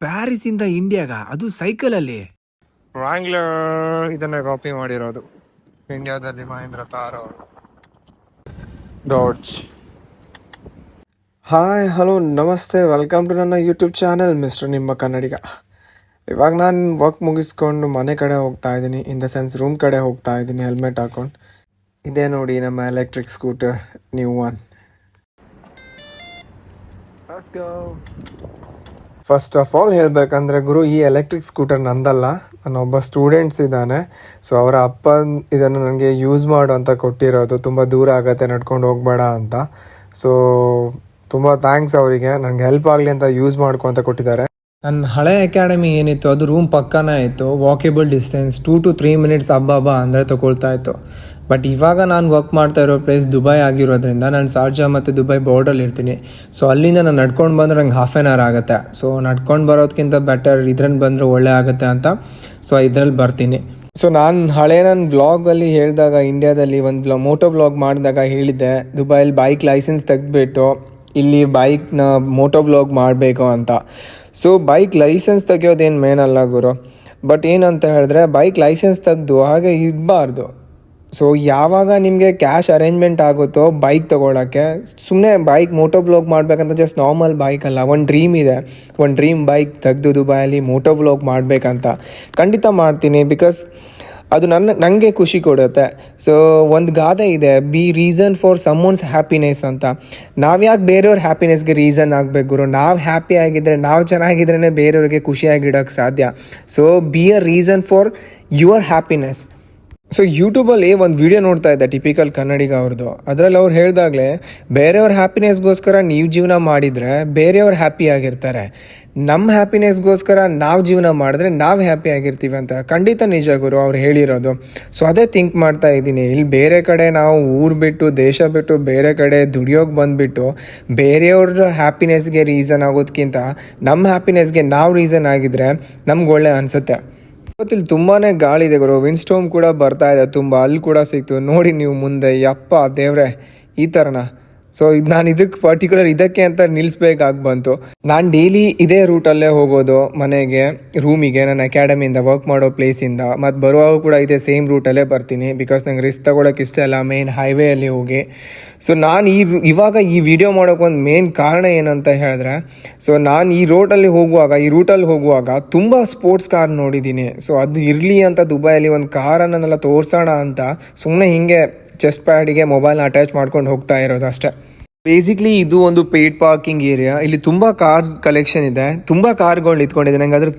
Paris ಇಂದ ಇಂಡಿಯಾಗ, ಅದು cycle ಅಲ್ಲಿ. ವ್ರಾಂಗ್ಲರ್ ಇದನ್ನೇ ಕಾಪಿ ಮಾಡಿರೋದು ಇಂಡಿಯಾದಲ್ಲಿ ಮಹೇಂದ್ರ ತಾರ್ ಅವರು. ಡಾಡ್ಜ್. ಹಾಯ್ ಹಲೋ ನಮಸ್ತೆ, ವೆಲ್ಕಮ್ ಟು ನನ್ನ ಯೂಟ್ಯೂಬ್ ಚಾನಲ್ ಮಿಸ್ಟರ್ ನಿಮ್ಮ ಕನ್ನಡಿಗ. ಇವಾಗ ನಾನು ವರ್ಕ್ ಮುಗಿಸ್ಕೊಂಡು ಮನೆ ಕಡೆ ಹೋಗ್ತಾ ಇದ್ದೀನಿ, ಇನ್ ದ ಸೆನ್ಸ್ ರೂಮ್ ಕಡೆ ಹೋಗ್ತಾ ಇದ್ದೀನಿ ಹೆಲ್ಮೆಟ್ ಹಾಕೊಂಡು. ಇದೇ ನೋಡಿ ನಮ್ಮ electric scooter, new one. First of all ಹೇಳಬೇಕಂದ್ರೆ ಗುರು, ಈ ಎಲೆಕ್ಟ್ರಿಕ್ ಸ್ಕೂಟರ್ ನಂದಲ್ಲ, ನನ್ನೊಬ್ಬ ಸ್ಟೂಡೆಂಟ್ಸ್ ಇದ್ದಾನೆ. ಸೊ ಅವರ ಅಪ್ಪ ಇದನ್ನು ನನಗೆ ಯೂಸ್ ಮಾಡು ಅಂತ ಕೊಟ್ಟಿರೋದು. ತುಂಬ ದೂರ ಆಗುತ್ತೆ, ನಡ್ಕೊಂಡು ಹೋಗಬೇಡ ಅಂತ. ಸೊ ತುಂಬ ಥ್ಯಾಂಕ್ಸ್ ಅವರಿಗೆ, ನನಗೆ ಹೆಲ್ಪ್ ಆಗಲಿ ಅಂತ ಯೂಸ್ ಮಾಡ್ಕೊ ಅಂತ ಕೊಟ್ಟಿದ್ದಾರೆ. ನನ್ನ ಹಳೆ ಅಕಾಡೆಮಿ ಏನಿತ್ತು ಅದು ರೂಮ್ ಪಕ್ಕನೇ ಇತ್ತು, ವಾಕೇಬಲ್ ಡಿಸ್ಟೆನ್ಸ್ 2 to 3 minutes ಹಬ್ಬ ಅಂದರೆ ತೊಗೊಳ್ತಾ ಇತ್ತು. ಬಟ್ ಇವಾಗ ನಾನು ವರ್ಕ್ ಮಾಡ್ತಾ ಇರೋ ಪ್ಲೇಸ್ ದುಬೈ ಆಗಿರೋದ್ರಿಂದ ನಾನು ಶಾರ್ಜಾ ಮತ್ತು ದುಬೈ ಬಾರ್ಡರಲ್ಲಿ ಇರ್ತೀನಿ. ಸೊ ಅಲ್ಲಿಂದ ನಾನು ನಡ್ಕೊಂಡು ಬಂದರೆ ನಂಗೆ ಹಾಫ್ ಆನ್ ಅವರ್ ಆಗುತ್ತೆ. ಸೊ ನಡ್ಕೊಂಡು ಬರೋದಕ್ಕಿಂತ ಬೆಟರ್ ಇದ್ರಲ್ಲಿ ಬಂದರೆ ಒಳ್ಳೆ ಆಗುತ್ತೆ ಅಂತ ಸೊ ಇದ್ರಲ್ಲಿ ಬರ್ತೀನಿ. ಸೊ ನಾನು ನನ್ನ ವ್ಲಾಗಲ್ಲಿ ಹೇಳಿದಾಗ, ಇಂಡಿಯಾದಲ್ಲಿ ಒಂದು ಮೋಟೋ ವ್ಲಾಗ್ ಮಾಡಿದಾಗ ಹೇಳಿದ್ದೆ, ದುಬೈಲಿ ಬೈಕ್ ಲೈಸೆನ್ಸ್ ತೆಗೆದುಬಿಟ್ಟು ಇಲ್ಲಿ ಬೈಕ್ನ ಮೋಟೋ ವ್ಲಾಗ್ ಮಾಡಬೇಕು ಅಂತ. ಸೊ ಬೈಕ್ ಲೈಸೆನ್ಸ್ ತೆಗಿಯೋದೇನು ಮೇನ್ ಅಲ್ಲ ಗುರು, ಬಟ್ ಏನಂತ ಹೇಳಿದ್ರೆ ಬೈಕ್ ಲೈಸೆನ್ಸ್ ತೆಗೆದು ಹಾಗೆ ಇರಬಾರ್ದು. ಸೊ ಯಾವಾಗ ನಿಮಗೆ ಕ್ಯಾಶ್ ಅರೇಂಜ್ಮೆಂಟ್ ಆಗುತ್ತೋ ಬೈಕ್ ತೊಗೊಳಕ್ಕೆ, ಸುಮ್ಮನೆ ಬೈಕ್ ಮೋಟೋ ವ್ಲಾಗ್ ಮಾಡಬೇಕಂತ ಜಸ್ಟ್ ನಾರ್ಮಲ್ ಬೈಕ್ ಅಲ್ಲ, ಒಂದು ಡ್ರೀಮ್ ಇದೆ, ಒಂದು ಡ್ರೀಮ್ ಬೈಕ್ ತೆಗೆದು ದುಬೈಯಲ್ಲಿ ಮೋಟೋ ವ್ಲಾಗ್ ಮಾಡಬೇಕಂತ. ಖಂಡಿತ ಮಾಡ್ತೀನಿ, ಬಿಕಾಸ್ ಅದು ನನಗೆ ಖುಷಿ ಕೊಡುತ್ತೆ. ಸೊ ಒಂದು ಗಾದೆ ಇದೆ, ಬಿ ರೀಸನ್ ಫಾರ್ ಸಮ್ಮೋನ್ಸ್ ಹ್ಯಾಪಿನೆಸ್ ಅಂತ. ನಾವ್ಯಾಕೆ ಬೇರೆಯವ್ರ ಹ್ಯಾಪಿನೆಸ್ಗೆ ರೀಸನ್ ಆಗಬೇಕು ಗುರು? ನಾವು ಹ್ಯಾಪಿ ಆಗಿದ್ದರೆ, ನಾವು ಚೆನ್ನಾಗಿದ್ರೇ ಬೇರೆಯವ್ರಿಗೆ ಖುಷಿಯಾಗಿಡೋಕ್ಕೆ ಸಾಧ್ಯ. So be a reason for your happiness. So ಯೂಟ್ಯೂಬಲ್ಲಿ ಒಂದು ವಿಡಿಯೋ ನೋಡ್ತಾ ಇದ್ದೆ, ಟಿಪಿಕಲ್ ಕನ್ನಡಿಗ ಅವ್ರದ್ದು. ಅದರಲ್ಲಿ ಅವ್ರು ಹೇಳಿದಾಗಲೇ, ಬೇರೆಯವ್ರ ಹ್ಯಾಪಿನೆಸ್ಗೋಸ್ಕರ ನೀವು ಜೀವನ ಮಾಡಿದರೆ ಬೇರೆಯವ್ರು ಹ್ಯಾಪಿ ಆಗಿರ್ತಾರೆ, ನಮ್ಮ ಹ್ಯಾಪಿನೆಸ್ಗೋಸ್ಕರ ನಾವು ಜೀವನ ಮಾಡಿದ್ರೆ ನಾವು ಹ್ಯಾಪಿ ಆಗಿರ್ತೀವಿ ಅಂತ. ಖಂಡಿತ ನಿಜ ಗುರು ಅವ್ರು ಹೇಳಿರೋದು. ಸೊ ಅದೇ ಥಿಂಕ್ ಮಾಡ್ತಾ ಇದ್ದೀನಿ. ಇಲ್ಲಿ ಬೇರೆ ಕಡೆ ನಾವು ಊರು ಬಿಟ್ಟು, ದೇಶ ಬಿಟ್ಟು ಬೇರೆ ಕಡೆ ದುಡಿಯೋಕೆ ಬಂದುಬಿಟ್ಟು ಬೇರೆಯವ್ರ ಹ್ಯಾಪಿನೆಸ್ಗೆ ರೀಸನ್ ಆಗೋದಕ್ಕಿಂತ ನಮ್ಮ ಹ್ಯಾಪಿನೆಸ್ಗೆ ನಾವು ರೀಸನ್ ಆಗಿದ್ರೆ ನಮ್ಗೆ ಒಳ್ಳೆ ಅನಿಸುತ್ತೆ. ಇವತ್ತಿಲ್ಲಿ ತುಂಬಾ ಗಾಳಿ ಇದೆ ಗುರು, ವಿಂಡ್ ಸ್ಟೋಮ್ ಕೂಡ ಬರ್ತಾ ಇದೆ ತುಂಬ. ಅಲ್ಲಿ ಕೂಡ ಸಿಕ್ತು ನೋಡಿ ನೀವು ಮುಂದೆ. ಯಪ್ಪ ದೇವ್ರೆ, ಈ ಥರನ. ಸೊ ನಾನು ಇದಕ್ಕೆ ಅಂತ ನಿಲ್ಲಿಸ್ಬೇಕಾಗಿ ಬಂತು. ನಾನು ಡೈಲಿ ಇದೇ ರೂಟಲ್ಲೇ ಹೋಗೋದು ಮನೆಗೆ, ರೂಮಿಗೆ, ನನ್ನ ಅಕಾಡೆಮಿಯಿಂದ ವರ್ಕ್ ಮಾಡೋ ಪ್ಲೇಸಿಂದ. ಮತ್ತು ಬರುವಾಗ ಕೂಡ ಇದೇ ಸೇಮ್ ರೂಟಲ್ಲೇ ಬರ್ತೀನಿ, ಬಿಕಾಸ್ ನಂಗೆ ರಿಸ್ಕ್ ತೊಗೊಳಕ್ಕೆ ಇಷ್ಟ ಇಲ್ಲ ಮೇನ್ ಹೈವೇಯಲ್ಲಿ ಹೋಗಿ. ಸೊ ನಾನು ಇವಾಗ ಈ ವಿಡಿಯೋ ಮಾಡೋಕ್ಕೊಂದು ಮೇನ್ ಕಾರಣ ಏನಂತ ಹೇಳಿದ್ರೆ, ಸೊ ನಾನು ಈ ರೂಟಲ್ಲಿ ಹೋಗುವಾಗ ತುಂಬ ಸ್ಪೋರ್ಟ್ಸ್ ಕಾರ್ ನೋಡಿದ್ದೀನಿ. ಸೊ ಅದು ಇರಲಿ ಅಂತ ದುಬೈಯಲ್ಲಿ ಒಂದು ಕಾರನ್ನೆಲ್ಲ ತೋರಿಸೋಣ ಅಂತ ಸುಮ್ಮನೆ ಹಿಂಗೆ ಚೆಸ್ಟ್ ಪ್ಯಾಡಿಗೆ ಮೊಬೈಲ್ನ ಅಟ್ಯಾಚ್ ಮಾಡ್ಕೊಂಡು ಹೋಗ್ತಾ ಇರೋದು ಅಷ್ಟೇ. ಬೇಸಿಕ್ಲಿ ಇದು ಒಂದು ಪೇಯ್ಡ್ ಪಾರ್ಕಿಂಗ್ ಏರಿಯಾ. ಇಲ್ಲಿ ತುಂಬ ಕಾರ್ ಕಲೆಕ್ಷನ್ ಇದೆ, ತುಂಬ ಕಾರ್ಗಳು ನಿಂತ್ಕೊಂಡಿದೆ. ನಂಗೆ ಅದ್ರ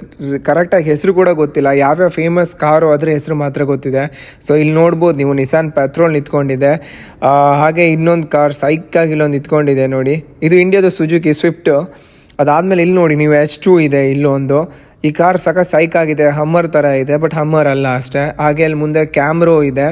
ಕರೆಕ್ಟಾಗಿ ಹೆಸರು ಕೂಡ ಗೊತ್ತಿಲ್ಲ, ಯಾವ್ಯಾವ ಫೇಮಸ್ ಕಾರು ಅದರ ಹೆಸರು ಮಾತ್ರ ಗೊತ್ತಿದೆ. ಸೊ ಇಲ್ಲಿ ನೋಡ್ಬೋದು ನೀವು, ನಿಸಾನ್ ಪೆಟ್ರೋಲ್ ನಿಂತ್ಕೊಂಡಿದೆ. ಹಾಗೆ ಇನ್ನೊಂದು ಕಾರ್ ಸೈಕಾಗಿ ಇಲ್ಲೊಂದು ನಿಂತ್ಕೊಂಡಿದೆ ನೋಡಿ, ಇದು ಇಂಡಿಯಾದ ಸುಜುಕಿ ಸ್ವಿಫ್ಟ್. ಅದಾದಮೇಲೆ ಇಲ್ಲಿ ನೋಡಿ ನೀವು H2 ಇದೆ ಇಲ್ಲೊಂದು. ಈ ಕಾರ್ ಸೈಕ್ ಆಗಿದೆ, ಹಮ್ಮರ್ ಥರ ಇದೆ, ಬಟ್ ಹಮ್ಮರ್ ಅಲ್ಲ ಅಷ್ಟೇ. ಹಾಗೆ ಅಲ್ಲಿ ಮುಂದೆ ಕ್ಯಾಮ್ರೋ ಇದೆ.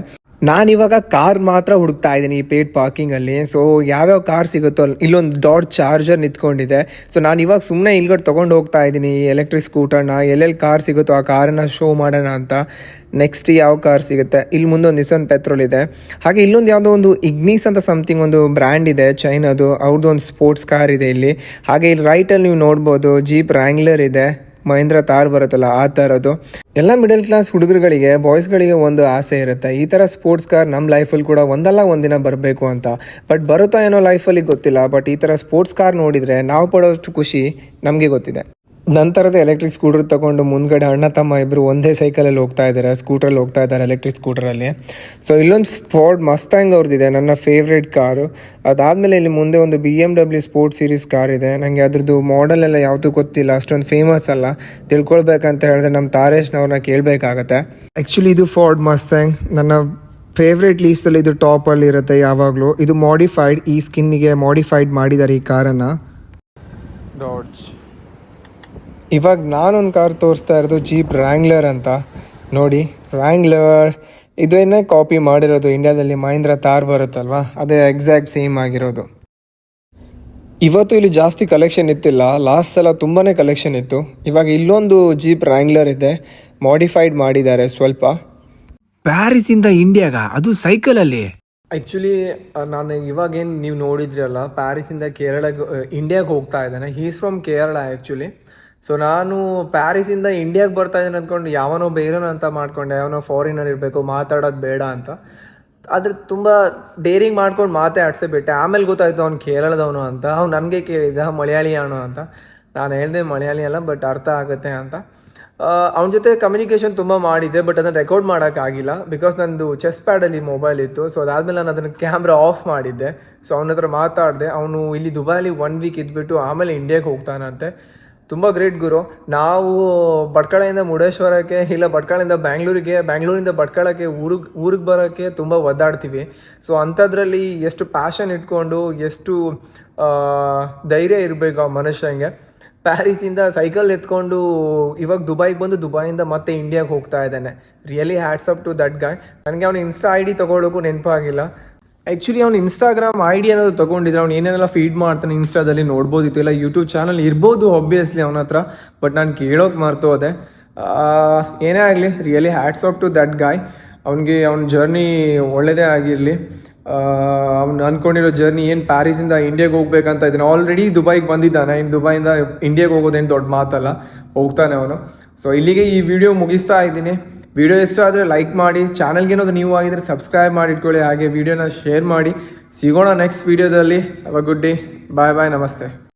ನಾನಿವಾಗ ಕಾರ್ ಮಾತ್ರ ಹುಡುಕ್ತಾ ಇದ್ದೀನಿ ಈ ಪೇಯ್ಡ್ ಪಾರ್ಕಿಂಗಲ್ಲಿ. ಸೊ ಯಾವ್ಯಾವ ಕಾರ್ ಸಿಗುತ್ತೋ, ಇಲ್ಲೊಂದು ಡಾಟ್ ಚಾರ್ಜರ್ ನಿಂತ್ಕೊಂಡಿದೆ. ಸೊ ನಾನು ಇವಾಗ ಸುಮ್ಮನೆ ಇಲ್ಗಡೆ ತೊಗೊಂಡು ಹೋಗ್ತಾ ಇದ್ದೀನಿ ಈ ಎಲೆಕ್ಟ್ರಿಕ್ ಸ್ಕೂಟರ್ನ. ಎಲ್ಲೆಲ್ಲಿ ಕಾರ್ ಸಿಗುತ್ತೋ ಆ ಕಾರನ್ನು ಶೋ ಮಾಡೋಣ ಅಂತ. ನೆಕ್ಸ್ಟ್ ಯಾವ ಕಾರ್ ಸಿಗುತ್ತೆ, ಇಲ್ಲಿ ಮುಂದೆ ಒಂದು ನಿಸಾನ್ ಪೆಟ್ರೋಲ್ ಇದೆ. ಹಾಗೆ ಇಲ್ಲೊಂದು ಯಾವುದೋ ಒಂದು ಇಗ್ನಿಸ್ ಅಂತ ಸಮಥಿಂಗ್ ಒಂದು ಬ್ರ್ಯಾಂಡ್ ಇದೆ, ಚೈನದು, ಅವ್ರದ್ದು ಒಂದು ಸ್ಪೋರ್ಟ್ಸ್ ಕಾರ್ ಇದೆ ಇಲ್ಲಿ. ಹಾಗೆ ಇಲ್ಲಿ ರೈಟಲ್ಲಿ ನೀವು ನೋಡ್ಬೋದು ಜೀಪ್ ವ್ರಾಂಗ್ಲರ್ ಇದೆ, ಮಹೇಂದ್ರ ತಾರ್ ಬರುತ್ತಲ್ಲ ಆ ಥರದ್ದು. ಎಲ್ಲ ಮಿಡಲ್ ಕ್ಲಾಸ್ ಹುಡುಗರುಗಳಿಗೆ, ಬಾಯ್ಸ್ಗಳಿಗೆ ಒಂದು ಆಸೆ ಇರುತ್ತೆ, ಈ ಥರ ಸ್ಪೋರ್ಟ್ಸ್ ಕಾರ್ ನಮ್ಮ ಲೈಫಲ್ಲಿ ಕೂಡ ಒಂದಲ್ಲ ಒಂದಿನ ಬರಬೇಕು ಅಂತ. ಬಟ್ ಬರುತ್ತಾ ಏನೋ ಲೈಫಲ್ಲಿ ಗೊತ್ತಿಲ್ಲ, ಬಟ್ ಈ ಥರ ಸ್ಪೋರ್ಟ್ಸ್ ಕಾರ್ ನೋಡಿದರೆ ನಾವು ಪಡೋಷ್ಟು ಖುಷಿ ನಮಗೆ ಗೊತ್ತಿದೆ. ನಂತರದ ಎಲೆಕ್ಟ್ರಿಕ್ ಸ್ಕೂಟರ್ ತೊಗೊಂಡು ಮುಂದ್ಗಡೆ ಅಣ್ಣ ತಮ್ಮ ಇಬ್ಬರು ಒಂದೇ ಸೈಕಲಲ್ಲಿ ಹೋಗ್ತಾ ಇದ್ದಾರೆ, ಸ್ಕೂಟ್ರಲ್ಲಿ ಹೋಗ್ತಾ ಇದ್ದಾರೆ, ಎಲೆಕ್ಟ್ರಿಕ್ ಸ್ಕೂಟರಲ್ಲಿ. ಸೊ ಇಲ್ಲೊಂದು ಫೋರ್ಡ್ ಮಸ್ತಾಂಗ್ ಅವ್ರದ್ದಿದೆ, ನನ್ನ ಫೇವ್ರೇಟ್ ಕಾರು. ಅದಾದಮೇಲೆ ಇಲ್ಲಿ ಮುಂದೆ ಒಂದು BMW ಸ್ಪೋರ್ಟ್ಸ್ ಸೀರೀಸ್ ಕಾರ್ ಇದೆ. ನನಗೆ ಅದ್ರದ್ದು ಮಾಡೆಲ್ ಎಲ್ಲ ಯಾವುದು ಗೊತ್ತಿಲ್ಲ, ಅಷ್ಟೊಂದು ಫೇಮಸ್ ಅಲ್ಲ. ತಿಳ್ಕೊಳ್ಬೇಕಂತ ಹೇಳಿದ್ರೆ ನಮ್ಮ ತಾರೇಶ್ನವ್ರನ್ನ ಕೇಳಬೇಕಾಗತ್ತೆ. ಆ್ಯಕ್ಚುಲಿ ಇದು ಫೋರ್ಡ್ ಮಸ್ತಾಂಗ್ ನನ್ನ ಫೇವ್ರೇಟ್ ಲೀಸ್ಟಲ್ಲಿ ಇದು ಟಾಪಲ್ಲಿ ಇರುತ್ತೆ ಯಾವಾಗಲೂ. ಇದು ಮಾಡಿಫೈಡ್, ಈ ಸ್ಕಿನ್ನಿಗೆ ಮಾಡಿಫೈಡ್ ಮಾಡಿದ್ದಾರೆ ಈ ಕಾರನ್ನು. ಡಾಡ್ಜ್. ಇವಾಗ ನಾನೊಂದು ಕಾರ್ ತೋರಿಸ್ತಾ ಇರೋದು ಜೀಪ್ ವ್ರಾಂಗ್ಲರ್ ಅಂತ ನೋಡಿ. ವ್ರಾಂಗ್ಲರ್ ಇದನ್ನೇ ಕಾಪಿ ಮಾಡಿರೋದು, ಇಂಡಿಯಾದಲ್ಲಿ ಮಹೇಂದ್ರ ತಾರ್ ಬರುತ್ತಲ್ವ, ಅದೇ ಎಕ್ಸಾಕ್ಟ್ ಸೇಮ್ ಆಗಿರೋದು. ಇವತ್ತು ಇಲ್ಲಿ ಜಾಸ್ತಿ ಕಲೆಕ್ಷನ್ ಇತ್ತಿಲ್ಲ, ಲಾಸ್ಟ್ ಸಲ ತುಂಬಾ ಕಲೆಕ್ಷನ್ ಇತ್ತು. ಇವಾಗ ಇಲ್ಲೊಂದು ಜೀಪ್ ವ್ರಾಂಗ್ಲರ್ ಇದೆ, ಮಾಡಿಫೈಡ್ ಮಾಡಿದ್ದಾರೆ ಸ್ವಲ್ಪ. ಪ್ಯಾರಿಸ್ ಇಂದ ಇಂಡಿಯಾಗ, ಅದು ಸೈಕಲ್ ಅಲ್ಲಿ. ಆ್ಯಕ್ಚುಲಿ ನಾನು ಇವಾಗೇನು ನೀವು ನೋಡಿದ್ರಿ ಅಲ್ಲ, ಪ್ಯಾರಿಸಿಂದ ಇಂಡಿಯಾಗೆ ಹೋಗ್ತಾ ಇದ್ದಾನೆ. He's from Kerala actually. So ನಾನು ಪ್ಯಾರಿಸಿಂದ ಇಂಡಿಯಾಗೆ ಬರ್ತಾ ಇದ್ದೀನಿ ಅಂದ್ಕೊಂಡು ಯಾವನೋ ಬೇರೆನೋ ಅಂತ ಮಾಡ್ಕೊಂಡೆ, ಯಾವನೋ ಫಾರಿನರ್ ಇರಬೇಕು ಮಾತಾಡೋದು ಬೇಡ ಅಂತ. ಆದರೆ ತುಂಬ ಡೇರಿಂಗ್ ಮಾಡ್ಕೊಂಡು ಮಾತೇ ಆಡ್ಸೇ ಆಮೇಲೆ ಗೊತ್ತಾಯಿತು ಅವ್ನು ಕೇರಳದವನು ಅಂತ. ಅವ್ನು ನನಗೆ ಕೇಳಿದ ಮಲಯಾಳಿಯಾನು ಅಂತ. ನಾನು ಹೇಳಿದೆ ಮಲಯಾಳಿ ಅಲ್ಲ, ಬಟ್ ಅರ್ಥ ಆಗುತ್ತೆ ಅಂತ. ಅವನ ಜೊತೆ ಕಮ್ಯುನಿಕೇಷನ್ ತುಂಬ ಮಾಡಿದ್ದೆ, ಬಟ್ ಅದನ್ನು ರೆಕಾರ್ಡ್ ಮಾಡೋಕ್ಕಾಗಿಲ್ಲ ಬಿಕಾಸ್ ನಂದು ಚೆಸ್ ಪ್ಯಾಡಲ್ಲಿ ಮೊಬೈಲ್ ಇತ್ತು. ಸೊ ಅದಾದಮೇಲೆ ನಾನು ಅದನ್ನು ಕ್ಯಾಮ್ರಾ ಆಫ್ ಮಾಡಿದ್ದೆ. ಸೊ ಅವನ ಹತ್ರ ಮಾತಾಡಿದೆ. ಅವನು ಇಲ್ಲಿ ದುಬೈಲಿ 1 ವೀಕ್ ಇದ್ಬಿಟ್ಟು ಆಮೇಲೆ ಇಂಡಿಯಾಗೆ ಹೋಗ್ತಾನಂತೆ. ತುಂಬ ಗ್ರೇಟ್ ಗುರು. ನಾವು ಭಟ್ಕಳದಿಂದ ಮುರುಡೇಶ್ವರಕ್ಕೆ, ಇಲ್ಲ ಭಟ್ಕಳದಿಂದ ಬ್ಯಾಂಗ್ಳೂರಿಗೆ, ಬ್ಯಾಂಗ್ಳೂರಿಂದ ಭಟ್ಕಳಕ್ಕೆ ಊರಿಗೆ ಬರೋಕ್ಕೆ ತುಂಬ ಒದ್ದಾಡ್ತೀವಿ. ಸೊ ಅಂಥದ್ರಲ್ಲಿ ಎಷ್ಟು ಪ್ಯಾಷನ್ ಇಟ್ಕೊಂಡು, ಎಷ್ಟು ಧೈರ್ಯ ಇರಬೇಕು ಆ ಮನುಷ್ಯಂಗೆ. ಪ್ಯಾರಿಸಿಂದ ಸೈಕಲ್ ಎತ್ಕೊಂಡು ಇವಾಗ ದುಬೈಗೆ ಬಂದು ದುಬೈಯಿಂದ ಮತ್ತೆ ಇಂಡಿಯಾಗೆ ಹೋಗ್ತಾ ಇದ್ದಾನೆ. Really hats up to that guy. ನನಗೆ ಅವ್ನ ಇನ್ಸ್ಟಾ ID ತೊಗೊಳೋಕ್ಕೂ ನೆನಪಾಗಿಲ್ಲ. ಆ್ಯಕ್ಚುಲಿ ಅವ್ನು ಇನ್ಸ್ಟಾಗ್ರಾಮ್ ID ಅನ್ನೋದು ತೊಗೊಂಡಿದ್ರೆ ಅವ್ನು ಏನೇನೆಲ್ಲ ಫೀಡ್ ಮಾಡ್ತಾನೆ ಇನ್ಸ್ಟಾದಲ್ಲಿ ನೋಡ್ಬೋದಿತ್ತು, ಇಲ್ಲ ಯೂಟ್ಯೂಬ್ ಚಾನಲ್ ಇರ್ಬೋದು ಆಬ್ವಿಯಸ್ಲಿ ಅವನ ಹತ್ರ, ಬಟ್ ನಾನು ಕೇಳೋಕೆ ಮರ್ತೋದೆ. ಏನೇ ಆಗಲಿ, really hats off to that guy. ಅವ್ನಿಗೆ ಅವ್ನ ಜರ್ನಿ ಒಳ್ಳೆಯದೇ ಆಗಿರಲಿ. ಅವ್ನು ಅಂದ್ಕೊಂಡಿರೋ ಜರ್ನಿ ಏನು ಪ್ಯಾರಿಸಿಂದ ಇಂಡಿಯಾಗೆ ಹೋಗ್ಬೇಕಂತ ಇದ್ದಾನೆ. ಆಲ್ರೆಡಿ ದುಬೈಗೆ ಬಂದಿದ್ದಾನೆ. ಇನ್ನು ದುಬೈಯಿಂದ ಇಂಡಿಯಾಗೆ ಹೋಗೋದೇನು ದೊಡ್ಡ ಮಾತಲ್ಲ, ಹೋಗ್ತಾನೆ ಅವನು. ಸೊ ಇಲ್ಲಿಗೆ ಈ ವಿಡಿಯೋ ಮುಗಿಸ್ತಾ ಇದ್ದೀನಿ. ವಿಡಿಯೋ ಇಷ್ಟ ಆದರೆ ಲೈಕ್ ಮಾಡಿ, ಚಾನಲ್ಗೇನಾದ್ರು ನೀವು ಆಗಿದ್ರೆ ಸಬ್ಸ್ಕ್ರೈಬ್ ಮಾಡಿ ಇಟ್ಕೊಳ್ಳಿ, ಹಾಗೆ ವಿಡಿಯೋನ ಶೇರ್ ಮಾಡಿ. ಸಿಗೋಣ ನೆಕ್ಸ್ಟ್ ವಿಡಿಯೋದಲ್ಲಿ. Have a good day. Bye bye, ನಮಸ್ತೆ.